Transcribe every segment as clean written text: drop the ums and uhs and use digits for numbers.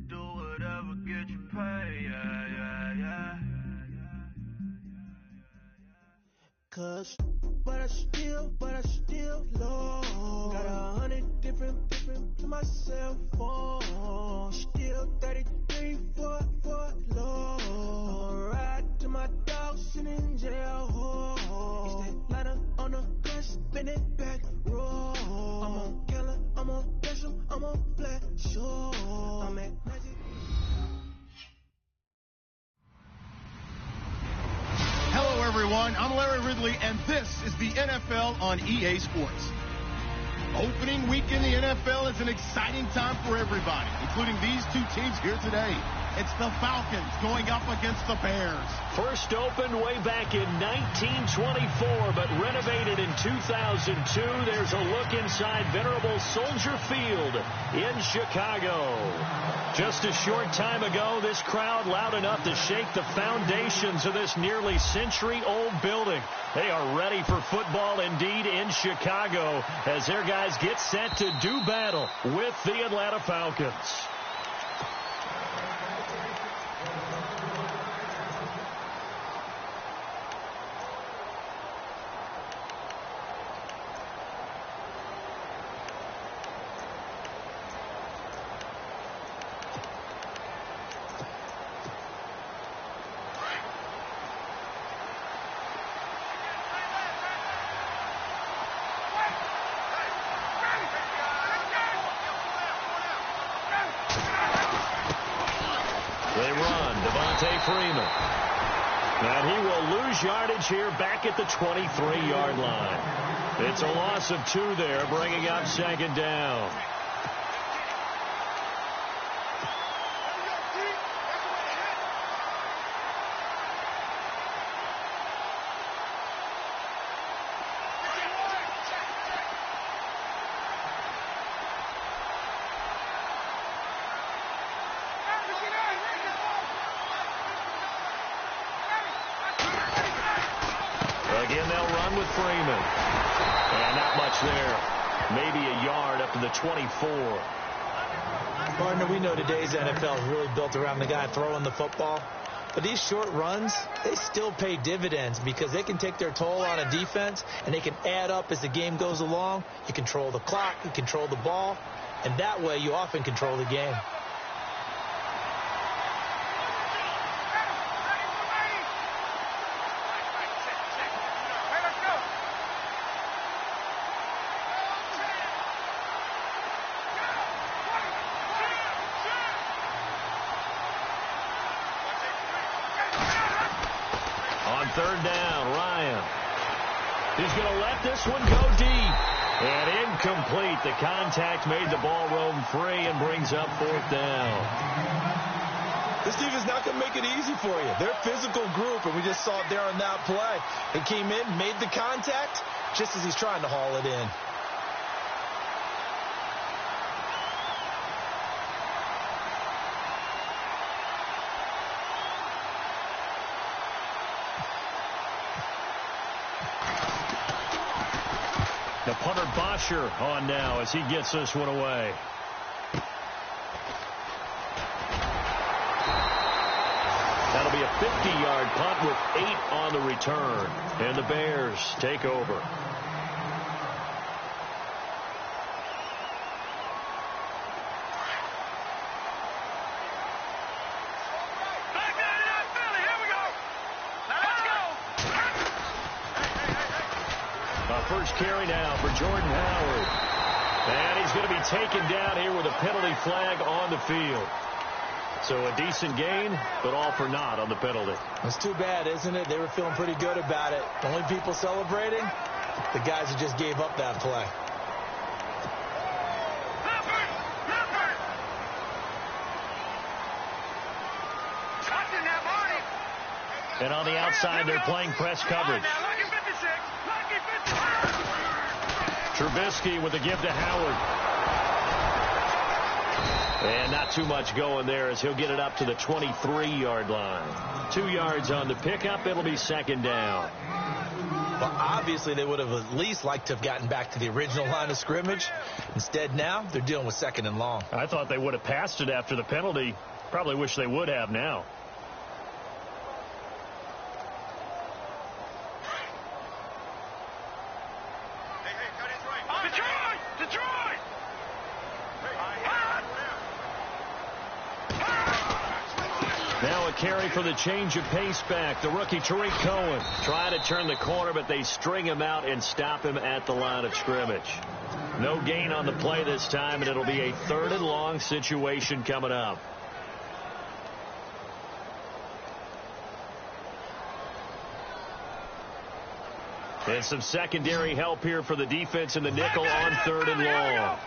Do whatever get you paid, Cause, but I still love. Got 100 different to my cell phone. Still 33 for low. Ride to my dog sitting in jail. It's that lighter on the gun, spin it back, roll. I'm on Keller, I'm on Gresham, I'm on Black Shore. I'm at Magic. Hello, everyone. I'm Larry Ridley, and this is the NFL on EA Sports. Opening week in the NFL is an exciting time for everybody, including these two teams here today. It's the Falcons going up against the Bears. First opened way back in 1924, but renovated in 2002. There's a look inside venerable Soldier Field in Chicago. Just a short time ago, this crowd loud enough to shake the foundations of this nearly century-old building. They are ready for football indeed in Chicago as their guys get set to do battle with the Atlanta Falcons. Freeman. And he will lose yardage here back at the 23-yard line. It's a loss of 2 there, bringing up second down. Again, they'll run with Freeman. And not much there. Maybe a yard up to the 24. Partner, we know today's NFL is really built around the guy throwing the football. But these short runs, they still pay dividends because they can take their toll on a defense, and they can add up as the game goes along. You control the clock, you control the ball, and that way you often control the game. Third down, Ryan. He's going to let this one go deep. And incomplete. The contact made the ball roam free and brings up fourth down. This defense is not going to make it easy for you. They're a physical group, and we just saw it there on that play. He came in, made the contact, just as he's trying to haul it in. The punter Bosher on now as he gets this one away. That'll be a 50-yard punt with 8 on the return. And the Bears take over. First carry now for Jordan Howard. And he's going to be taken down here with a penalty flag on the field. So a decent gain, but all for naught on the penalty. It's too bad, isn't it? They were feeling pretty good about it. The only people celebrating, the guys who just gave up that play. And on the outside, they're playing press coverage. Trubisky with a give to Howard. And not too much going there as he'll get it up to the 23-yard line. 2 yards on the pickup. It'll be second down. Well, obviously, they would have at least liked to have gotten back to the original line of scrimmage. Instead, now, they're dealing with 2nd and long. I thought they would have passed it after the penalty. Probably wish they would have now. Now a carry for the change of pace back. The rookie Tariq Cohen trying to turn the corner, but they string him out and stop him at the line of scrimmage. No gain on the play this time, and it'll be a 3rd and long situation coming up. And some secondary help here for the defense in the nickel on 3rd and long.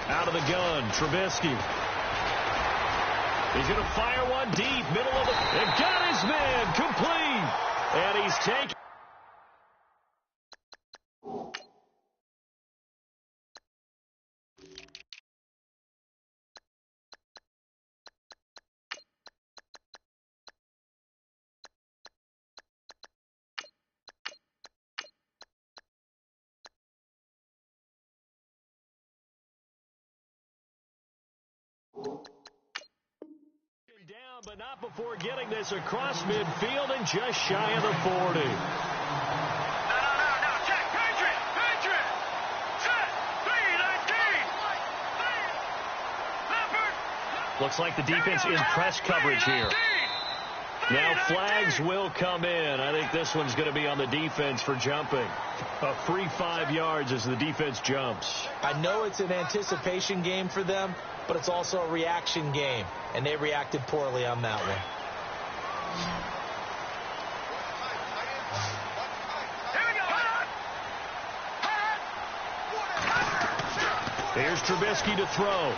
Out of the gun, Trubisky. He's going to fire one deep, middle of the... And got his man, complete. And he's taken... down, but not before getting this across midfield and just shy of the 40. No, check, Patriot, set, 3-19. Looks like the defense in press coverage here. Now flags will come in. I think this one's going to be on the defense for jumping. A free 5 yards as the defense jumps. I know it's an anticipation game for them, but it's also a reaction game, and they reacted poorly on that one. Here's Trubisky to throw.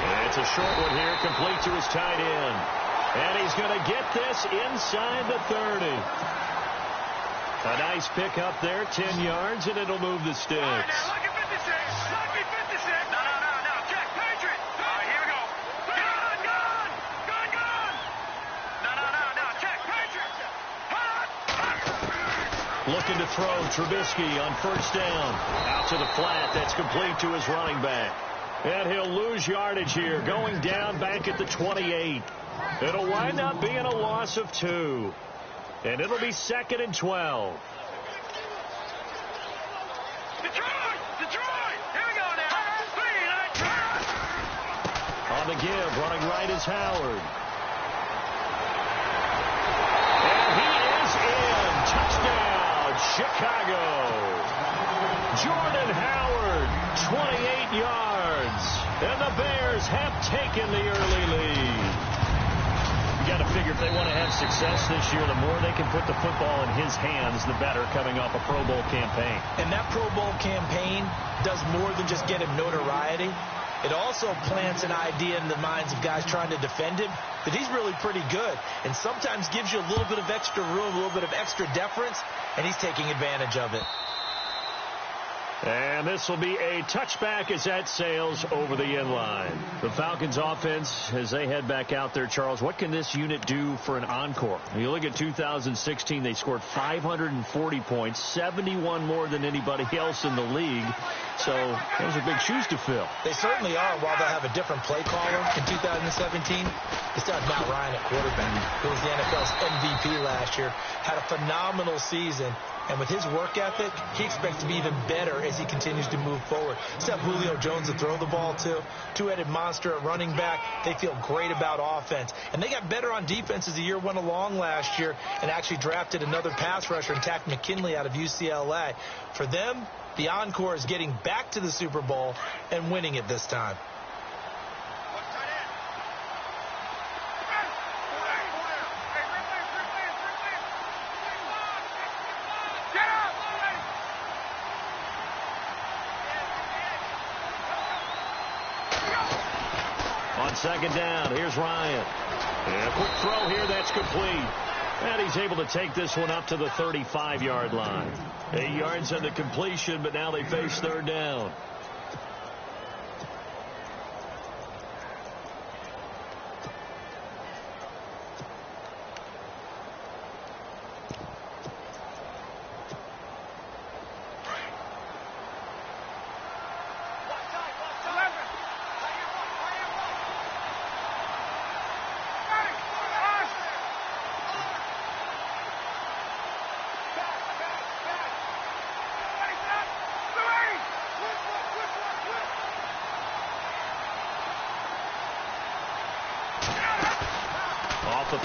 And it's a short one here, complete to his tight end. And he's going to get this inside the 30. A nice pick up there, 10 yards, and it'll move the sticks. Lucky 56. No. Check, Patriot. Here we go. Gun. No. Check, Patriot. Looking to throw, Trubisky on 1st down. Out to the flat, that's complete to his running back. And he'll lose yardage here, going down back at the 28. It'll wind up being a loss of 2. And it'll be 2nd and 12. Detroit. Here we go now. 3-19. On the give, running right is Howard. And he is in. Touchdown, Chicago. Jordan Howard, 28 yards. And the Bears have taken the early lead. You got to figure if they want to have success this year, the more they can put the football in his hands, the better, coming off a Pro Bowl campaign. And that Pro Bowl campaign does more than just get him notoriety. It also plants an idea in the minds of guys trying to defend him that he's really pretty good, and sometimes gives you a little bit of extra room, a little bit of extra deference, and he's taking advantage of it. And this will be a touchback as that sails over the end line. The Falcons offense, as they head back out there, Charles, what can this unit do for an encore? You look at 2016, they scored 540 points, 71 more than anybody else in the league. So those are big shoes to fill. They certainly are. While they'll have a different play caller in 2017, they still have Matt Ryan at quarterback, who was the NFL's MVP last year, had a phenomenal season. And with his work ethic, he expects to be even better as he continues to move forward. Still have Julio Jones to throw the ball to. Two-headed monster at running back. They feel great about offense. And they got better on defense as the year went along last year and actually drafted another pass rusher and Takk McKinley out of UCLA. For them, the encore is getting back to the Super Bowl and winning it this time. On 2nd down, here's Ryan. And a quick throw here, that's complete. And he's able to take this one up to the 35-yard line. 8 yards on the completion, but now they face 3rd down.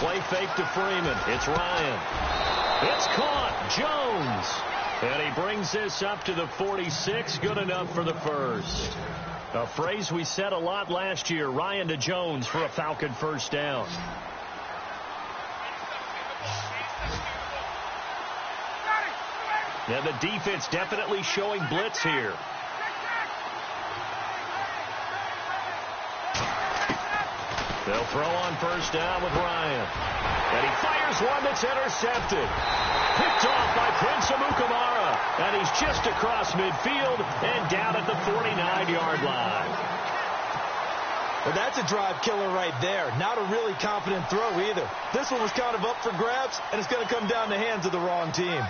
Play fake to Freeman. It's Ryan. It's caught. Jones. And he brings this up to the 46. Good enough for the first. A phrase we said a lot last year. Ryan to Jones for a Falcon first down. And the defense definitely showing blitz here. They'll throw on first down with Ryan. And he fires one that's intercepted. Picked off by Prince Amukamara. And he's just across midfield and down at the 49-yard line. Well, that's a drive killer right there. Not a really confident throw either. This one was kind of up for grabs, and it's going to come down the hands of the wrong team.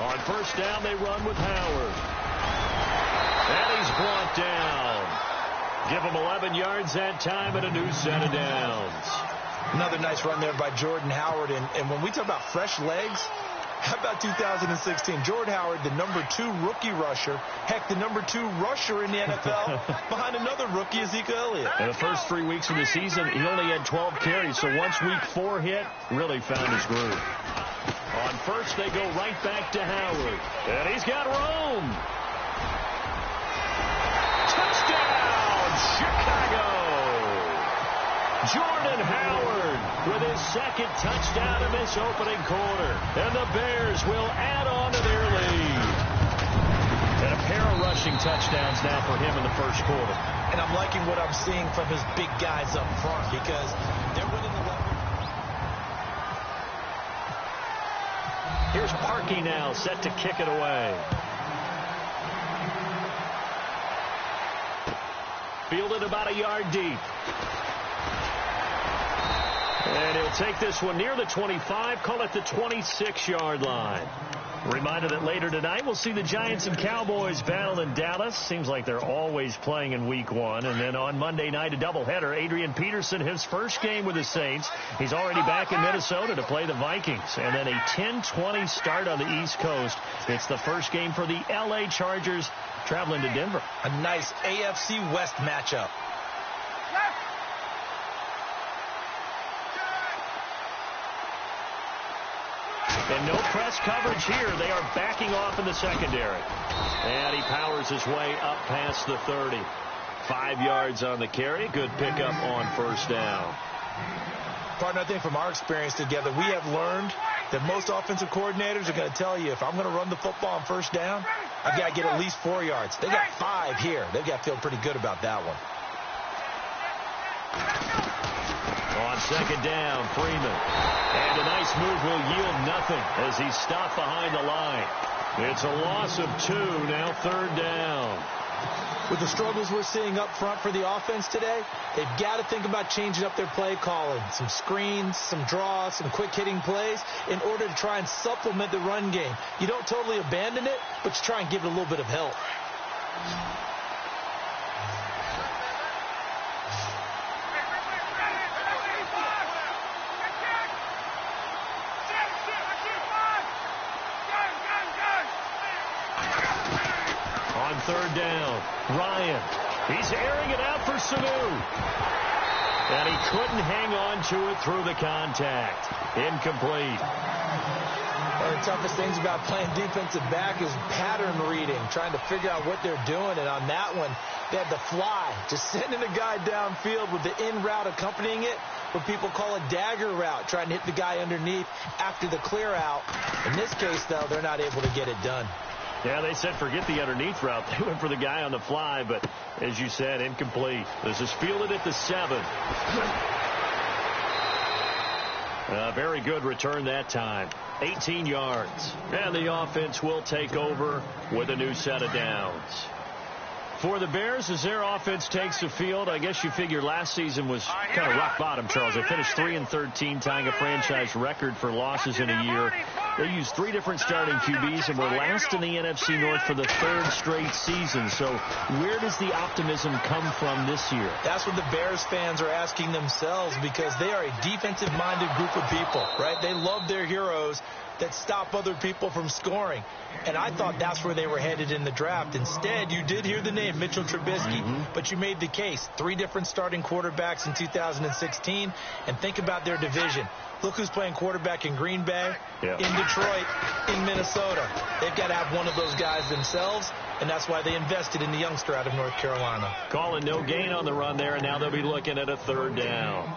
On first down, they run with Howard. And he's brought down. Give him 11 yards that time and a new set of downs. Another nice run there by Jordan Howard. And when we talk about fresh legs, how about 2016? Jordan Howard, the #2 rookie rusher. Heck, the #2 rusher in the NFL behind another rookie, Ezekiel Elliott. In the first 3 weeks of the season, he only had 12 carries. So once week 4 hit, really found his groove. On first, they go right back to Howard. And he's got room. Touchdown, Chicago. Jordan Howard with his second touchdown in this opening quarter. And the Bears will add on to their lead. And a pair of rushing touchdowns now for him in the first quarter. And I'm liking what I'm seeing from his big guys up front because they're winning the level. Here's Parkey now, set to kick it away. Fielded about a yard deep. And he'll take this one near the 25, call it the 26-yard line. Reminder that later tonight we'll see the Giants and Cowboys battle in Dallas. Seems like they're always playing in week 1. And then on Monday night, a doubleheader. Adrian Peterson, his first game with the Saints. He's already back in Minnesota to play the Vikings. And then a 10:20 start on the East Coast. It's the first game for the L.A. Chargers traveling to Denver. A nice AFC West matchup. And no press coverage here. They are backing off in the secondary. And he powers his way up past the 30. 5 yards on the carry. Good pickup on first down. Partner, I think from our experience together, we have learned that most offensive coordinators are going to tell you, if I'm going to run the football on first down, I've got to get at least 4 yards. They got 5 here. They've got to feel pretty good about that one. On second down, Freeman. And a nice move will yield nothing as he's stopped behind the line. It's a loss of 2, now third down. With the struggles we're seeing up front for the offense today, they've got to think about changing up their play calling. Some screens, some draws, some quick-hitting plays in order to try and supplement the run game. You don't totally abandon it, but you try and give it a little bit of help. On third down, Ryan. He's airing it out for Sanu. And he couldn't hang on to it through the contact. Incomplete. One of the toughest things about playing defensive back is pattern reading, trying to figure out what they're doing. And on that one, they had the fly, just sending a guy downfield with the in route accompanying it, what people call a dagger route, trying to hit the guy underneath after the clear out. In this case, though, they're not able to get it done. Yeah, they said forget the underneath route. They went for the guy on the fly, but as you said, incomplete. This is fielded at the 7. Very good return that time. 18 yards. And the offense will take over with a new set of downs. For the Bears, as their offense takes the field, I guess you figure last season was kind of rock bottom, Charles. They finished 3-13, tying a franchise record for losses in a year. They used 3 different starting QBs and were last in the NFC North for the 3rd straight season. So where does the optimism come from this year? That's what the Bears fans are asking themselves, because they are a defensive-minded group of people, right? They love their heroes that stop other people from scoring. And I thought that's where they were headed in the draft. Instead, you did hear the name, Mitchell Trubisky, but you made the case. 3 different starting quarterbacks in 2016. And think about their division. Look who's playing quarterback in Green Bay, in Detroit, in Minnesota. They've got to have one of those guys themselves, and that's why they invested in the youngster out of North Carolina. Calling no gain on the run there, and now they'll be looking at a 3rd down.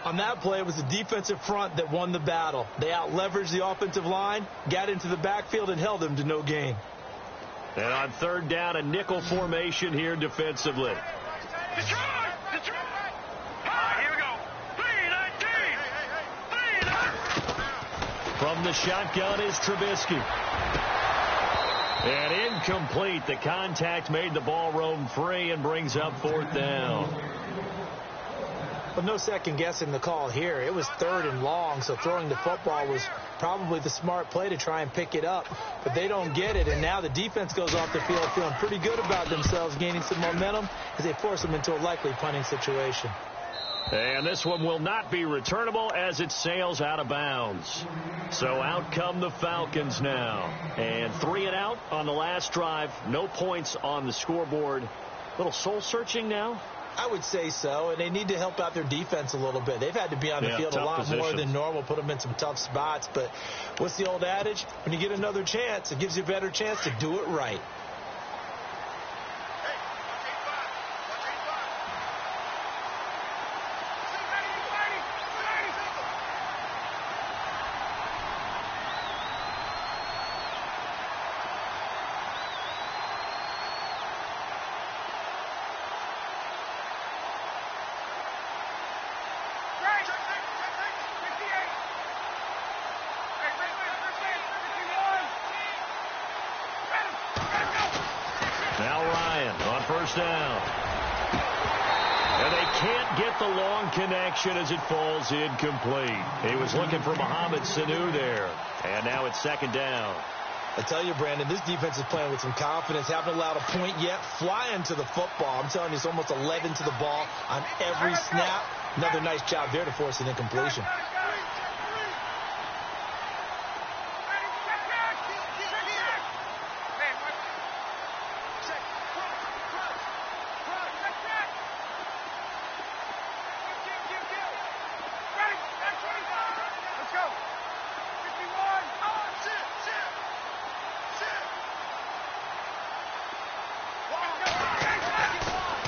On that play, it was the defensive front that won the battle. They out-leveraged the offensive line, got into the backfield, and held them to no gain. And on 3rd down, a nickel formation here defensively. Detroit! Detroit! Here we go. 3-19! From the shotgun is Trubisky. And incomplete. The contact made the ball roam free and brings up 4th down. But no second guessing the call here. It was 3rd and long, so throwing the football was probably the smart play to try and pick it up. But they don't get it, and now the defense goes off the field feeling pretty good about themselves, gaining some momentum as they force them into a likely punting situation. And this one will not be returnable as it sails out of bounds. So out come the Falcons now. And 3 and out on the last drive. No points on the scoreboard. Little soul-searching now? I would say so, and they need to help out their defense a little bit. They've had to be on the field a lot more than normal, put them in some tough spots. But what's the old adage? When you get another chance, it gives you a better chance to do it right. Down. And they can't get the long connection as it falls incomplete. He was looking for Mohamed Sanu there. And now it's 2nd down. I tell you, Brandon, this defense is playing with some confidence. Haven't allowed a point yet. Flying to the football. I'm telling you, it's almost 11 to the ball on every snap. Another nice job there to force an incompletion.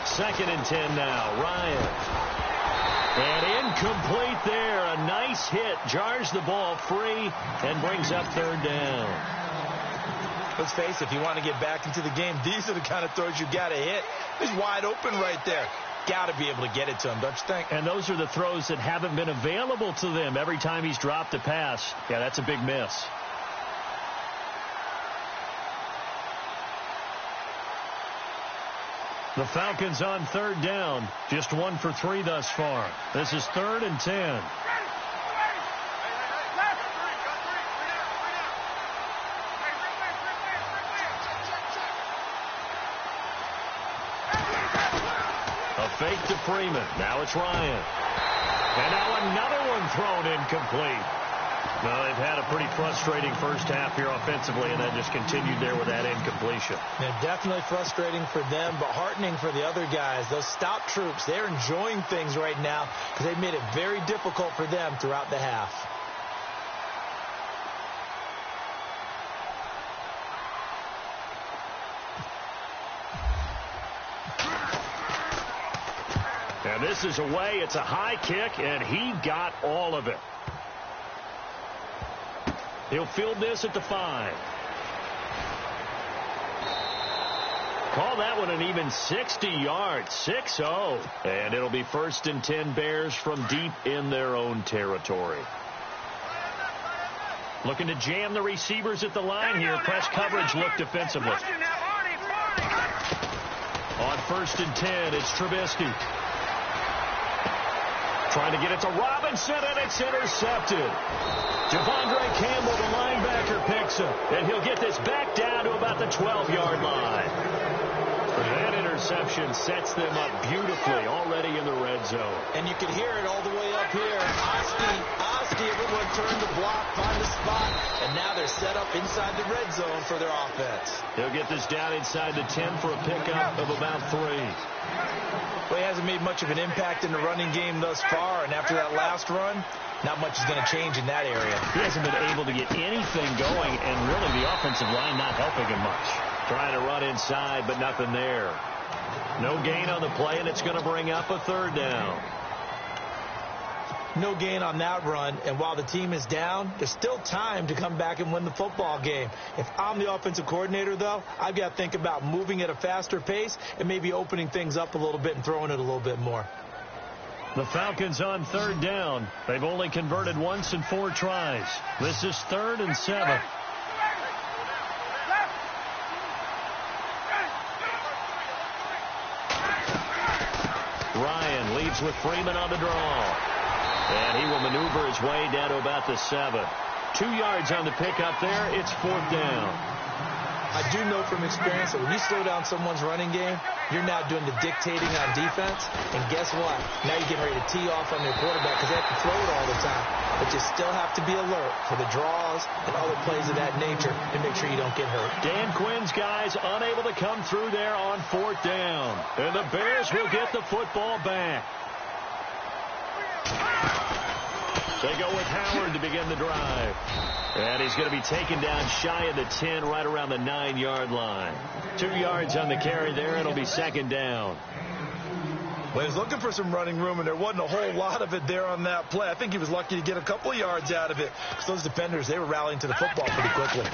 Second and 10 now. Ryan. And incomplete there. A nice hit. Jars the ball free and brings up 3rd down. Let's face it, if you want to get back into the game, these are the kind of throws you got to hit. He's wide open right there. Got to be able to get it to him, don't you think? And those are the throws that haven't been available to them every time he's dropped a pass. Yeah, that's a big miss. The Falcons on 3rd down. Just 1 for 3 thus far. This is 3rd and 10. A fake to Freeman. Now it's Ryan. And now another one thrown incomplete. Well, they've had a pretty frustrating first half here offensively, and that just continued there with that incompletion. Yeah, definitely frustrating for them, but heartening for the other guys. Those stop troops, they're enjoying things right now because they've made it very difficult for them throughout the half. And this is away. It's a high kick, and he got all of it. He'll field this at the 5. Call that one an even 60 yards, 6-0. And it'll be 1st and 10 Bears from deep in their own territory. Looking to jam the receivers at the line here. Press coverage look defensively. On 1st and 10, it's Trubisky. Trying to get it to Robinson, and it's intercepted. Devondre Campbell, the linebacker, picks him, and he'll get this back down to about the 12-yard line. That interception sets them up beautifully already in the red zone. And you can hear it all the way up here. Oski, everyone turned the block, find the spot, and now they're set up inside the red zone for their offense. They'll get this down inside the 10 for a pickup of about 3. Well, he hasn't made much of an impact in the running game thus far, and after that last run, not much is going to change in that area. He hasn't been able to get anything going, and really the offensive line not helping him much. Trying to run inside, but nothing there. No gain on the play, and it's going to bring up a 3rd down. No gain on that run, and while the team is down, there's still time to come back and win the football game. If I'm the offensive coordinator, though, I've got to think about moving at a faster pace and maybe opening things up a little bit and throwing it a little bit more. The Falcons on 3rd down. They've only converted once in 4 tries. This is 3rd and 7. Ryan leads with Freeman on the draw. And he will maneuver his way down to about the 7. 2 yards on the pickup there. It's 4th down. I do know from experience that when you slow down someone's running game, you're now doing the dictating on defense. And guess what? Now you're getting ready to tee off on their quarterback because they have to throw it all the time. But you still have to be alert for the draws and other plays of that nature to make sure you don't get hurt. Dan Quinn's guys unable to come through there on 4th down. And the Bears will get the football back. They go with Howard to begin the drive. And he's going to be taken down shy of the 10, right around the 9-yard line. 2 yards on the carry there. It'll be 2nd down. Well, he was looking for some running room, and there wasn't a whole lot of it there on that play. I think he was lucky to get a couple of yards out of it, because those defenders, they were rallying to the football pretty quickly.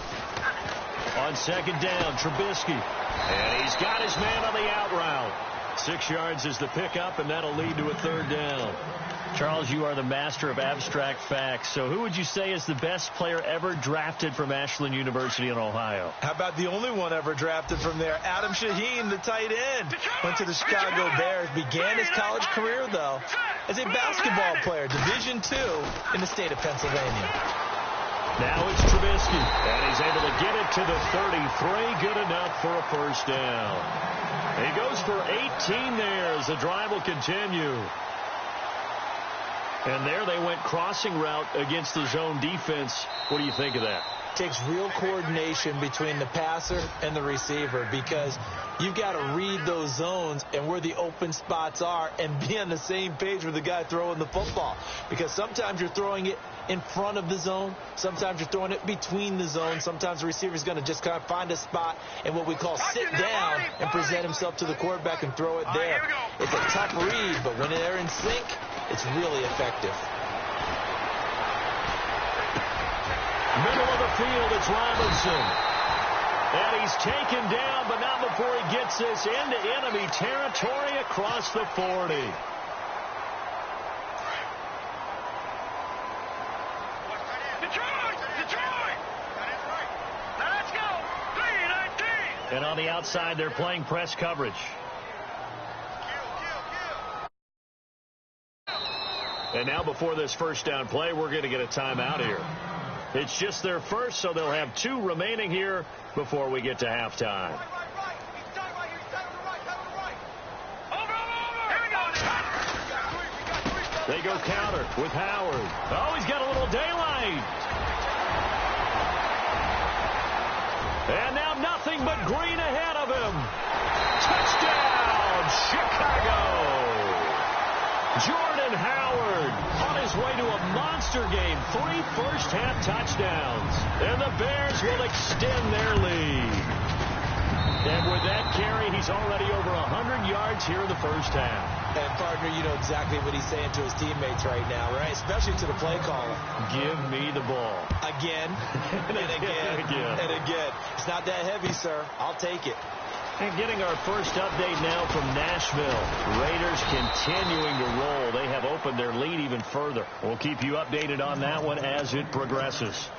On 2nd down, Trubisky. And he's got his man on the out route. 6 yards is the pickup, and that'll lead to a 3rd down. Charles, you are the master of abstract facts. So who would you say is the best player ever drafted from Ashland University in Ohio? How about the only one ever drafted from there? Adam Shaheen, the tight end. Went to the Chicago Bears. Began his college career, though, as a basketball player, Division II in the state of Pennsylvania. Now it's Trubisky, and he's able to get it to the 33. Good enough for a 1st down. He goes for 18 there as the drive will continue. And there they went crossing route against the zone defense. What do you think of that? Takes real coordination between the passer and the receiver, because you've got to read those zones and where the open spots are and be on the same page with the guy throwing the football. Because sometimes you're throwing it in front of the zone. Sometimes you're throwing it between the zones. Sometimes the receiver's going to just kind of find a spot and what we call sit down and present himself to the quarterback and throw it there. It's a tough read, but when they're in sync, it's really effective. Middle of the field, it's Robinson. And he's taken down, but not before he gets this into enemy territory across the 40. Detroit! Let's go! 3-19! And on the outside, they're playing press coverage. And now before this 1st down play, we're going to get a timeout here. It's just their first, so they'll have 2 remaining here before we get to halftime. They go counter with Howard. Oh, he's got a little daylight. And now nothing but green ahead of him. Touchdown, Chicago. Jordan Howard on his way to a monster game. 3 first-half touchdowns. And the Bears will extend their lead. And with that carry, he's already over 100 yards here in the first half. And, partner, you know exactly what he's saying to his teammates right now, right? Especially to the play caller. Give me the ball. Again, and again, and again. It's not that heavy, sir. I'll take it. And getting our first update now from Nashville. Raiders continuing to roll. They have opened their lead even further. We'll keep you updated on that one as it progresses.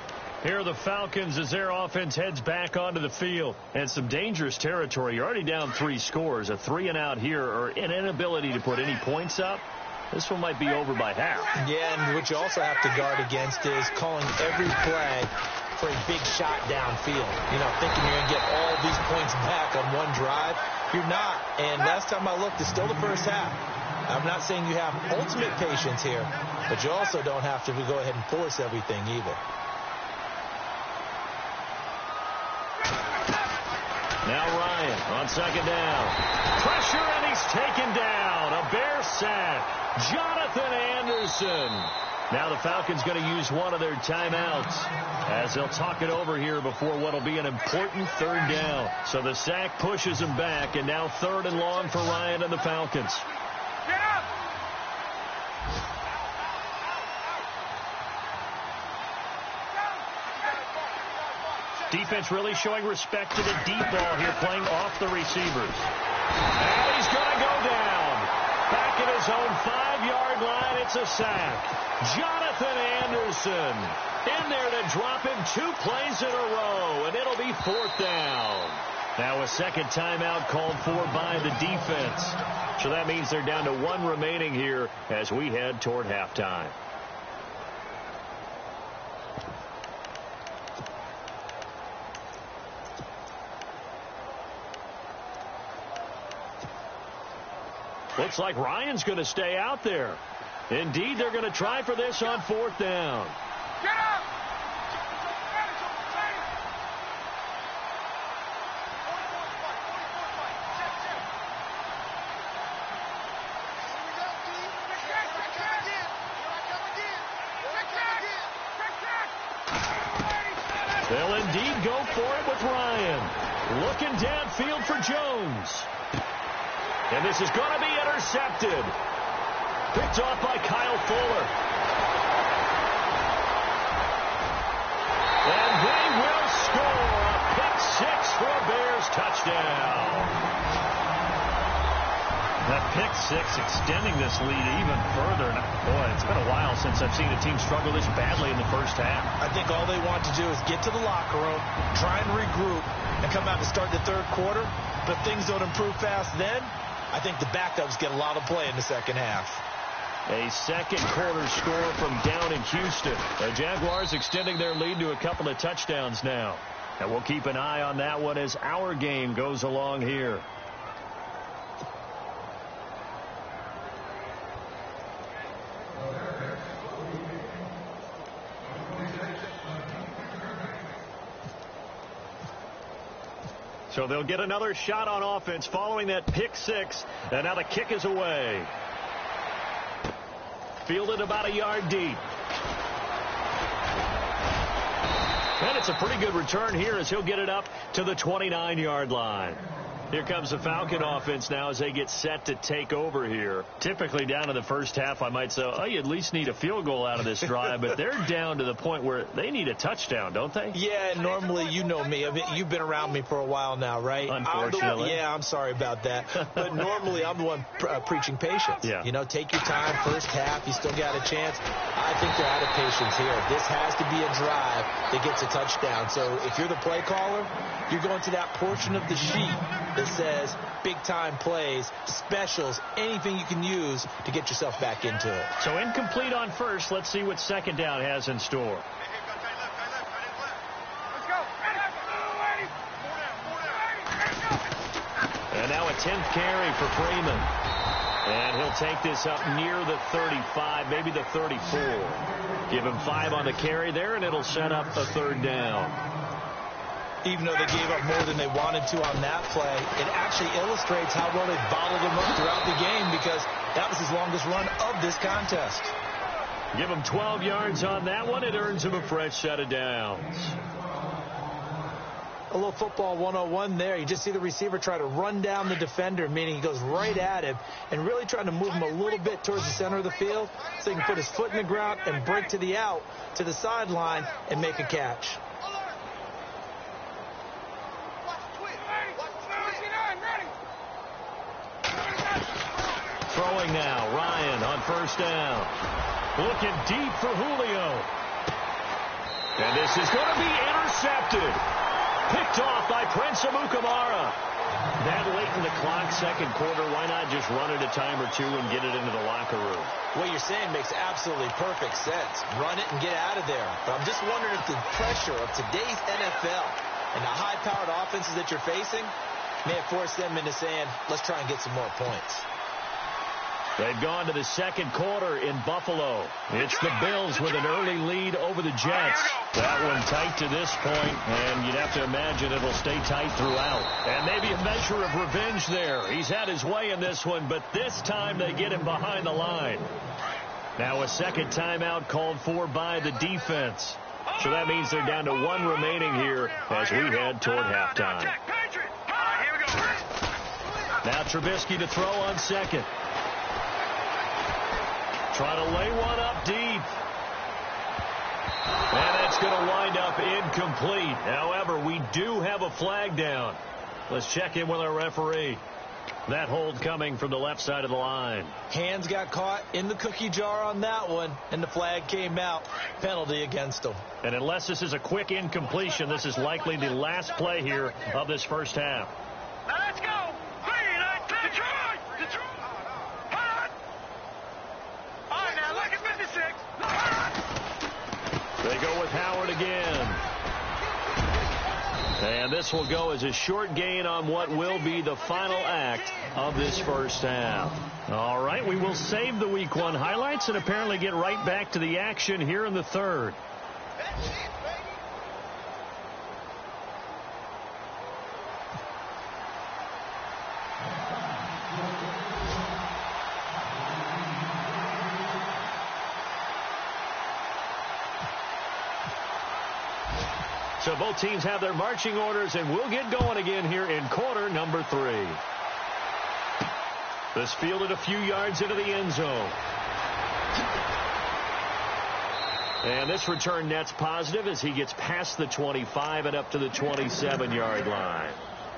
Here are the Falcons as their offense heads back onto the field. And some dangerous territory. You're already down 3 scores. A 3-and-out here, or an inability to put any points up. This one might be over by half. Yeah, and what you also have to guard against is calling every play for a big shot downfield. You know, thinking you're going to get all these points back on one drive. You're not. And last time I looked, it's still the first half. I'm not saying you have ultimate patience here, but you also don't have to go ahead and force everything either. Now Ryan on second down. Pressure, and he's taken down. A Bear sack. Jonathan Anderson. Now the Falcons going to use one of their timeouts as they'll talk it over here before what will be an important third down. So the sack pushes him back, and now 3rd and long for Ryan and the Falcons. Get up! Defense really showing respect to the deep ball here, playing off the receivers. And he's going to go down. Back at his own 5-yard line, it's a sack. Jonathan Anderson in there to drop him 2 plays in a row, and it'll be 4th down. Now a second timeout called for by the defense. So that means they're down to 1 remaining here as we head toward halftime. Looks like Ryan's going to stay out there. Indeed, they're going to try for this on 4th down. Get up! They'll indeed go for it with Ryan. Looking downfield for Jones. And this is going to be intercepted. Picked off by Kyle Fuller. And they will score a pick 6 for a Bears touchdown. That pick 6 extending this lead even further. And boy, it's been a while since I've seen a team struggle this badly in the first half. I think all they want to do is get to the locker room, try and regroup, and come out to start the 3rd quarter. But if things don't improve fast then, I think the backups get a lot of play in the second half. A second quarter score from down in Houston. The Jaguars extending their lead to a couple of touchdowns now. And we'll keep an eye on that one as our game goes along here. So they'll get another shot on offense following that pick 6. And now the kick is away. Fielded about a yard deep. And it's a pretty good return here as he'll get it up to the 29-yard line. Here comes the Falcon offense now as they get set to take over here. Typically down in the first half, I might say, oh, you at least need a field goal out of this drive. But they're down to the point where they need a touchdown, don't they? Yeah, normally, you know me. I mean, you've been around me for a while now, right? Unfortunately. I'm sorry about that. But normally, I'm the one preaching patience. Yeah. You know, take your time, first half, you still got a chance. I think they're out of patience here. This has to be a drive that gets a touchdown. So if you're the play caller, you're going to that portion of the sheet that says big-time plays, specials, anything you can use to get yourself back into it. So incomplete on first. Let's see what second down has in store. And now a 10th carry for Freeman. And he'll take this up near the 35, maybe the 34. Give him 5 on the carry there, and it'll set up a 3rd down. Even though they gave up more than they wanted to on that play, it actually illustrates how well they bottled him up throughout the game because that was his longest run of this contest. Give him 12 yards on that one. It earns him a fresh set of downs. A little football 101 there. You just see the receiver try to run down the defender, meaning he goes right at him and really trying to move him a little bit towards the center of the field so he can put his foot in the ground and break to the out, to the sideline, and make a catch. Throwing now, Ryan on first down. Looking deep for Julio. And this is going to be intercepted. Picked off by Prince Amukamara. That late in the clock, second quarter, why not just run it a time or two and get it into the locker room? you're saying makes absolutely perfect sense. Run it and get out of there. But I'm just wondering if the pressure of today's NFL and the high-powered offenses that you're facing may have forced them into saying, let's try and get some more points. They've gone to the second quarter in Buffalo. It's the Bills with an early lead over the Jets. That one tight to this point, and you'd have to imagine it'll stay tight throughout. And maybe a measure of revenge there. He's had his way in this one, but this time they get him behind the line. Now a second timeout called for by the defense. So that means they're down to one remaining here as we head toward halftime. Now Trubisky to throw on second. Trying to lay one up deep. And that's going to wind up incomplete. However, we do have a flag down. Let's check in with our referee. That hold coming from the left side of the line. Hands got caught in the cookie jar on that one, and the flag came out. Penalty against them. And unless this is a quick incompletion, this is likely the last play here of this first half. Now let's go. Detroit. All right, now look at 56. They go with Howard again. And this will go as a short gain on what will be the final act of this first half. All right, we will save the Week 1 highlights and apparently get right back to the action here in the third. So both teams have their marching orders, and we'll get going again here in quarter number 3. This fielded a few yards into the end zone. And this return net's positive as he gets past the 25 and up to the 27-yard line.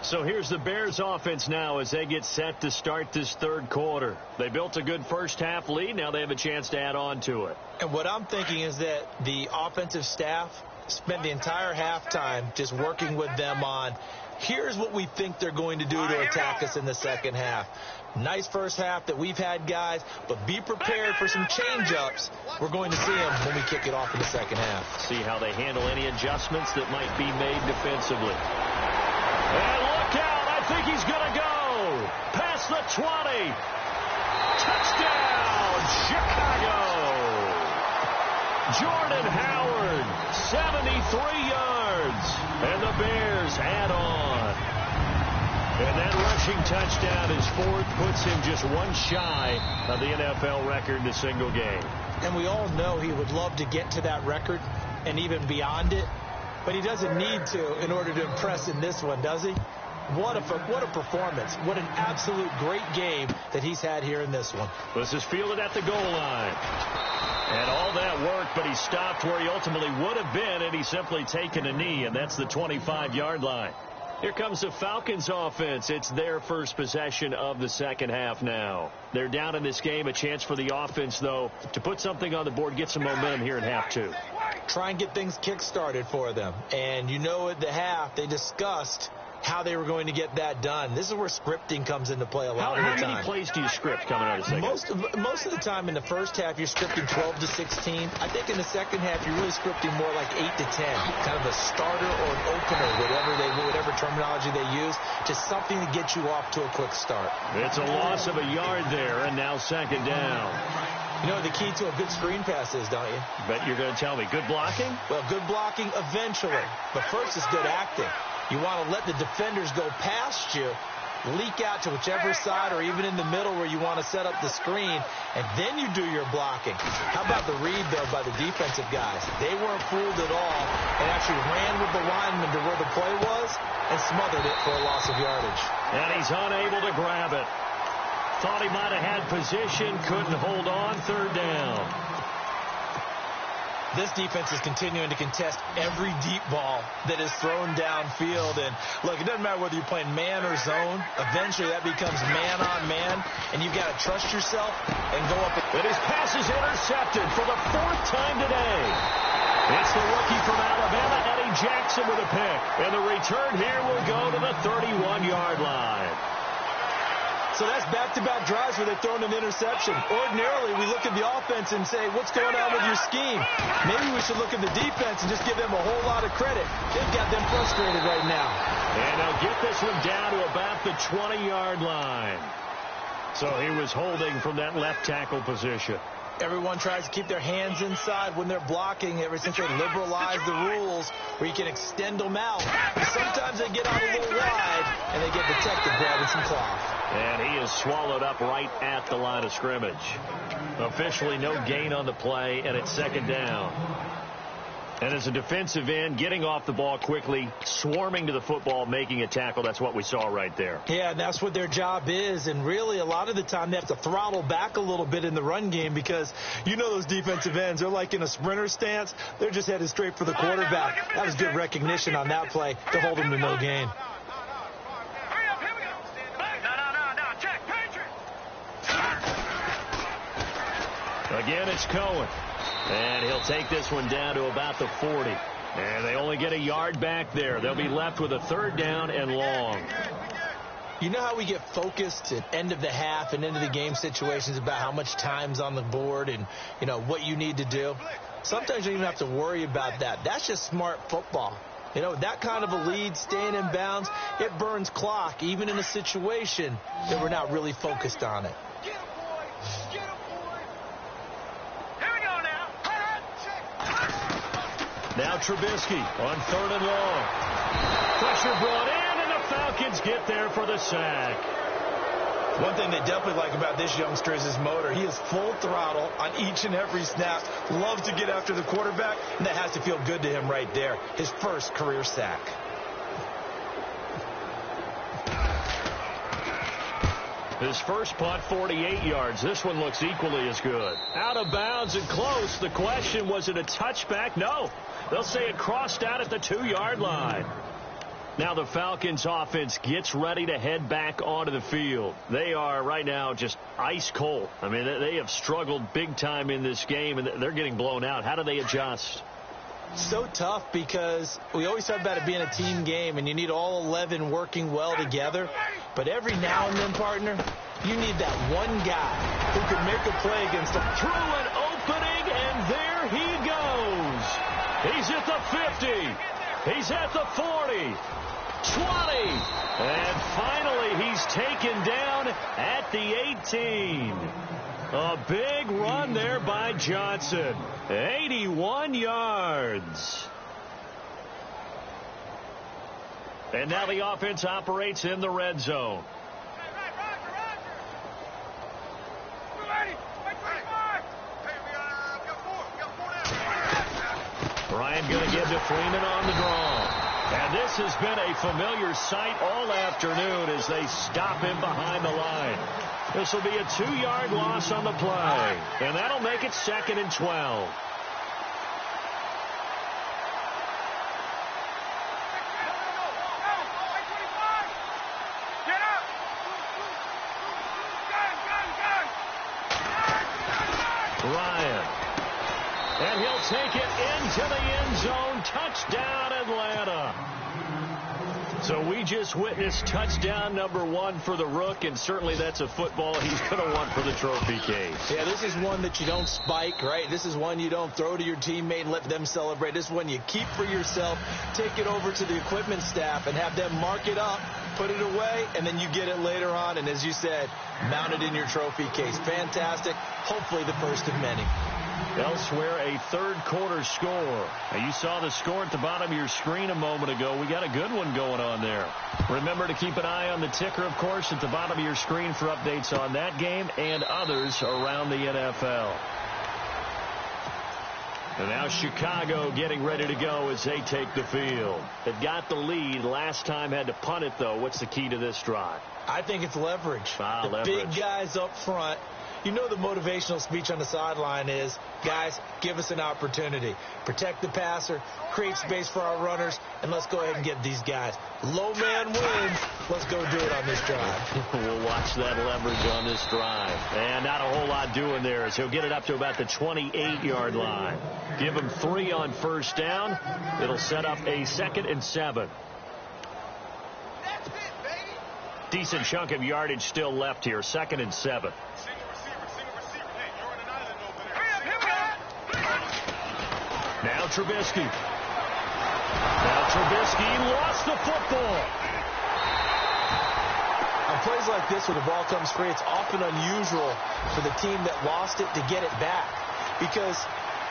So here's the Bears offense now as they get set to start this third quarter. They built a good first half lead. Now they have a chance to add on to it. And what I'm thinking is that the offensive staff spent the entire halftime just working with them on, here's what we think they're going to do to attack us in the second half. Nice first half that we've had, guys, but be prepared for some change-ups. We're going to see them when we kick it off in the second half. See how they handle any adjustments that might be made defensively. And look out, I think he's going to go. Past the 20. Touchdown, Chicago. Jordan Howard, 73 yards. And the Bears add on. And that rushing touchdown, his fourth, puts him just one shy of the NFL record in a single game. And we all know he would love to get to that record and even beyond it. But he doesn't need to in order to impress in this one, does he? What a performance. What an absolute great game that he's had here in this one. This is fielded at the goal line. And all that work, but he stopped where he ultimately would have been, and he's simply taken a knee, and that's the 25-yard line. Here comes the Falcons offense. It's their first possession of the second half now. They're down in this game. A chance for the offense, though, to put something on the board, get some momentum here in half 2. Try and get things kick-started for them. And you know at the half, they discussed how they were going to get that done. This is where scripting comes into play a lot of the time. How many plays do you script coming out of second? Most of the time in the first half, you're scripting 12 to 16. I think in the second half, you're really scripting more like 8 to 10. Kind of a starter or an opener, whatever terminology they use. Just something to get you off to a quick start. It's a loss of a yard there, and now second down. You know what the key to a good screen pass is, don't you? Bet you're going to tell me. Good blocking? Well, good blocking eventually. But first, it's good acting. You want to let the defenders go past you, leak out to whichever side or even in the middle where you want to set up the screen, and then you do your blocking. How about the read, though, by the defensive guys? They weren't fooled at all and actually ran with the lineman to where the play was and smothered it for a loss of yardage. And he's unable to grab it. Thought he might have had position, couldn't hold on, third down. This defense is continuing to contest every deep ball that is thrown downfield. And, look, it doesn't matter whether you're playing man or zone. Eventually, that becomes man-on-man, and you've got to trust yourself and go up. And his pass is intercepted for the 4th time today. It's the rookie from Alabama, Eddie Jackson, with a pick. And the return here will go to the 31-yard line. So that's back-to-back drives where they've thrown an interception. Ordinarily, we look at the offense and say, what's going on with your scheme? Maybe we should look at the defense and just give them a whole lot of credit. They've got them frustrated right now. And they'll get this one down to about the 20-yard line. So he was holding from that left tackle position. Everyone tries to keep their hands inside when they're blocking ever since they liberalized the rules where you can extend them out. Sometimes they get out a little wide and they get detected grabbing some cloth. And he is swallowed up right at the line of scrimmage. Officially no gain on the play, and it's second down. And as a defensive end, getting off the ball quickly, swarming to the football, making a tackle, that's what we saw right there. Yeah, and that's what their job is. And really, a lot of the time, they have to throttle back a little bit in the run game because you know those defensive ends, they're like in a sprinter stance. They're just headed straight for the quarterback. That was good recognition on that play to hold them to no gain. Again, it's Cohen. And he'll take this one down to about the 40. And they only get a yard back there. They'll be left with a third down and long. You know how we get focused at end of the half and end of the game situations about how much time's on the board and, you know, what you need to do? Sometimes you don't even have to worry about that. That's just smart football. You know, that kind of a lead, staying in bounds, it burns clock, even in a situation that we're not really focused on it. Now Trubisky on third and long. Pressure brought in, and the Falcons get there for the sack. One thing they definitely like about this youngster is his motor. He is full throttle on each and every snap. Loves to get after the quarterback, and that has to feel good to him right there. His first career sack. His first punt, 48 yards. This one looks equally as good. Out of bounds and close. The question, was it a touchback? No. They'll say it crossed out at the 2-yard line. Now the Falcons offense gets ready to head back onto the field. They are right now just ice cold. I mean, they have struggled big time in this game, and they're getting blown out. How do they adjust? So tough because we always talk about it being a team game, and you need all 11 working well together. But every now and then, partner, you need that one guy who can make a play against them. Through an opening, and there he goes. He's at the 50. He's at the 40. 20. And finally, he's taken down at the 18. A big run there by Johnson. 81 yards. And now the offense operates in the red zone. Ryan going to give to Freeman on the draw. And this has been a familiar sight all afternoon as they stop him behind the line. This will be a 2-yard loss on the play. And that'll make it 2nd and 12. Ryan. And he'll take it into the end zone. Touchdown, Atlanta. So we just witnessed touchdown number 1 for the Rook, and certainly that's a football he's going to want for the trophy case. Yeah, this is one that you don't spike, right? This is one you don't throw to your teammate and let them celebrate. This is one you keep for yourself, take it over to the equipment staff, and have them mark it up, put it away, and then you get it later on, and as you said, mount it in your trophy case. Fantastic. Hopefully the first of many. Elsewhere, a third-quarter score. Now, you saw the score at the bottom of your screen a moment ago. We got a good one going on there. Remember to keep an eye on the ticker, of course, at the bottom of your screen for updates on that game and others around the NFL. And now Chicago getting ready to go as they take the field. They've got the lead. Last time had to punt it, though. What's the key to this drive? I think it's leverage. The big guys up front. You know the motivational speech on the sideline is, guys, give us an opportunity. Protect the passer, create space for our runners, and let's go ahead and get these guys. Low man wins. Let's go do it on this drive. We'll watch that leverage on this drive. And not a whole lot doing there as he'll get it up to about the 28-yard line. Give him 3 on first down. It'll set up a 2nd and 7. Decent chunk of yardage still left here. 2nd and 7. Now Trubisky. Lost the football. On plays like this where the ball comes free, it's often unusual for the team that lost it to get it back. Because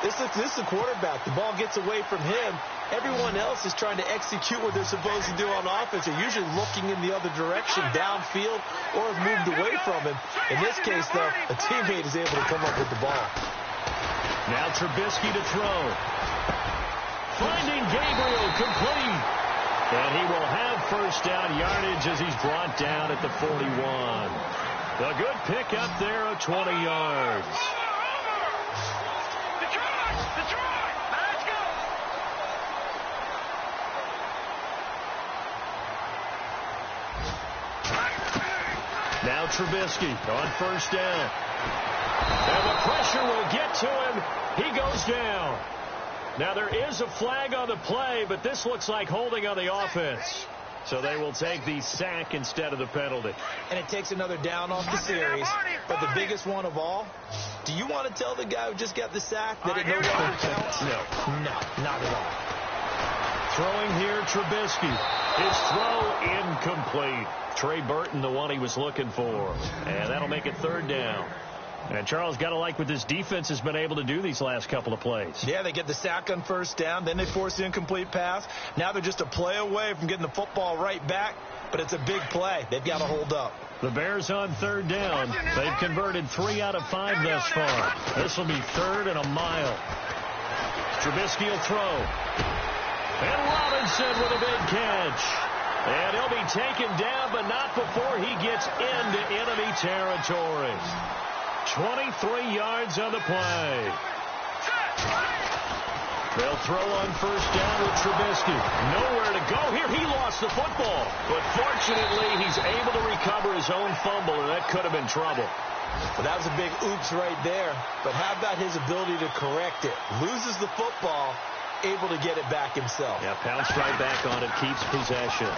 this is the quarterback. The ball gets away from him. Everyone else is trying to execute what they're supposed to do on offense. They're usually looking in the other direction, downfield, or have moved away from him. In this case, though, a teammate is able to come up with the ball. Now Trubisky to throw. Finding Gabriel complete. And he will have first down yardage as he's brought down at the 41. A good pickup there of 20 yards. Now Trubisky on first down. And the pressure will get to him. He goes down. Now there is a flag on the play, but this looks like holding on the offense. So they will take the sack instead of the penalty. And it takes another down off the series. But the biggest one of all, do you want to tell the guy who just got the sack that it no longer counts? No, not at all. Throwing here, Trubisky. His throw incomplete. Trey Burton, the one he was looking for. And that'll make it 3rd down. And Charles, got to like what this defense has been able to do these last couple of plays. Yeah, they get the sack on first down. Then they force the incomplete pass. Now they're just a play away from getting the football right back. But it's a big play. They've got to hold up. The Bears on 3rd down. They've converted 3 out of 5 thus far. This will be 3rd and a mile. Trubisky will throw. And Robinson with a big catch. And he'll be taken down, but not before he gets into enemy territory. 23 yards on the play. They'll throw on first down with Trubisky. Nowhere to go here. He lost the football. But fortunately, he's able to recover his own fumble, and that could have been trouble. Well, that was a big oops right there. But how about his ability to correct it? Loses the football, able to get it back himself. Yeah, pounced right back on it, keeps possession.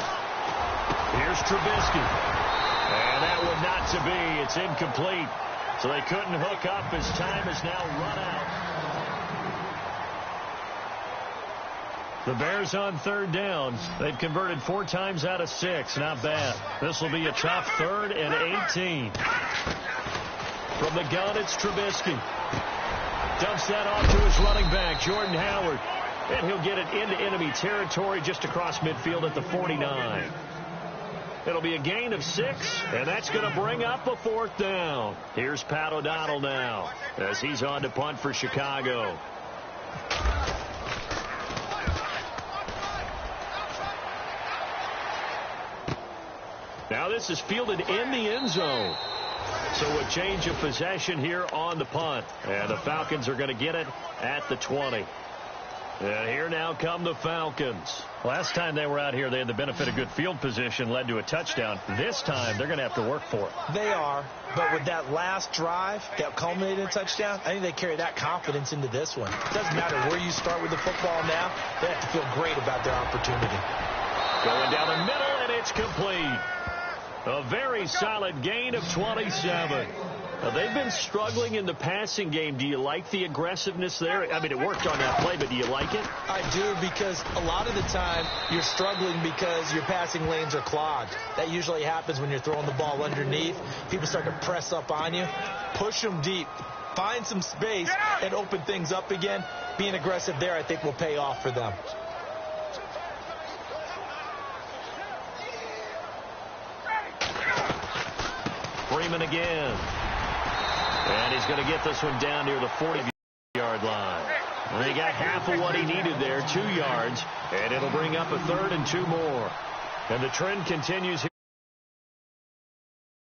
Here's Trubisky. And that one not to be. It's incomplete. So they couldn't hook up as time has now run out. The Bears on 3rd down. They've converted 4 times out of 6. Not bad. This will be a tough 3rd and 18. From the gun, it's Trubisky. Dumps that off to his running back, Jordan Howard. And he'll get it into enemy territory just across midfield at the 49. It'll be a gain of 6, and that's going to bring up a 4th down. Here's Pat O'Donnell now as he's on to punt for Chicago. Now this is fielded in the end zone. So a change of possession here on the punt. And the Falcons are going to get it at the 20. And here now come the Falcons. Last time they were out here, they had the benefit of good field position, led to a touchdown. This time, they're going to have to work for it. They are, but with that last drive that culminated in a touchdown, I think they carry that confidence into this one. It doesn't matter where you start with the football now. They have to feel great about their opportunity. Going down the middle, and it's complete. A very solid gain of 27. Now, they've been struggling in the passing game. Do you like the aggressiveness there? I mean, it worked on that play, but do you like it? I do, because a lot of the time you're struggling because your passing lanes are clogged. That usually happens when you're throwing the ball underneath. People start to press up on you. Push them deep. Find some space and open things up again. Being aggressive there, I think, will pay off for them. Freeman again. And he's going to get this one down near the 40-yard line. And he got half of what he needed there, 2 yards. And it'll bring up a 3rd and 2 more. And the trend continues here.